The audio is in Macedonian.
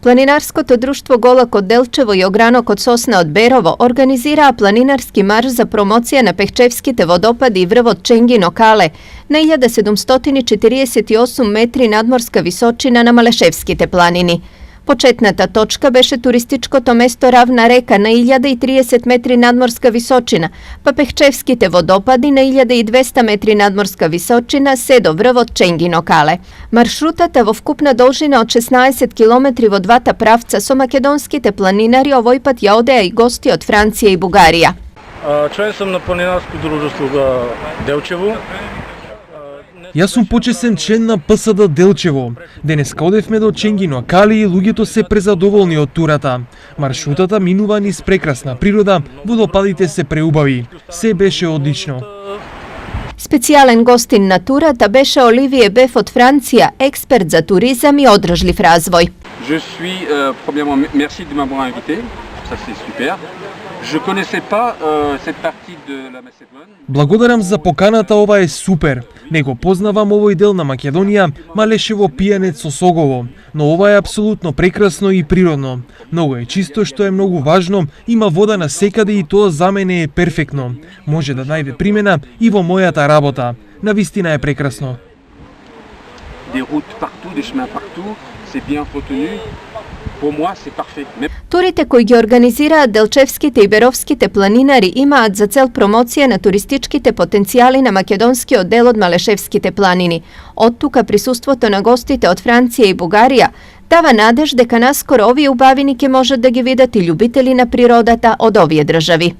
Planinarskото društvo Gola kod Delčevo i Ograno kod Sosna od Berovo organizira planinarski marš za promocija na Pehčevskite vodopadi i vrvo Čengino Kale na 1748 metri nadmorska visočina na Maleševskite planini. Početnata točka beše turističko to mesto Ravna reka na 1030 metri nadmorska visočina, pa Pehčevskite vodopadi na 1200 metri nadmorska visočina se do vrvo Čengino Kale. Maršrutata vo vkupna dolžina od 16 km vo dvata pravca so makedonskite planinari ovoj pat jaodeja i gosti od Francije i Bugarija. Член съм на планинарско дружество Делчево. Јас сум почесен член на ПСД Делчево. Денеска одевме до Ченгино Кали и луѓето се презадоволни од турата. Маршрутата минува низ прекрасна природа, водопадите се преубави. Се беше одлично. Специјален гостин на турата беше Оливие Беф од Франција, експерт за туризам и одржлив развој. Je suis premièrement merci de m'avoir invité. Ça c'est super. Je connaissais pas cette partie de la Macédoine. Благодарам за поканата, ова е супер. Не го познавам овој дел на Македонија, Малешево пијанец со Согово, но ова е апсолутно прекрасно и природно. Многу е чисто, што е многу важно, има вода на секаде и тоа за мене е перфектно. Може да најде примена и во мојата работа. Навистина е прекрасно. Des routes partout, des chemins partout, c'est bien entretenu. Pour moi, c'est parfait. Турите кои ги организираат Делчевските и Беровските планинари имаат за цел промоција на туристичките потенцијали на македонскиот дел од Малешевските планини. Од тука присуството на гостите од Франција и Бугарија дава надеж дека наскоро овие убавини ќе можат да ги видат и љубители на природата од овие држави.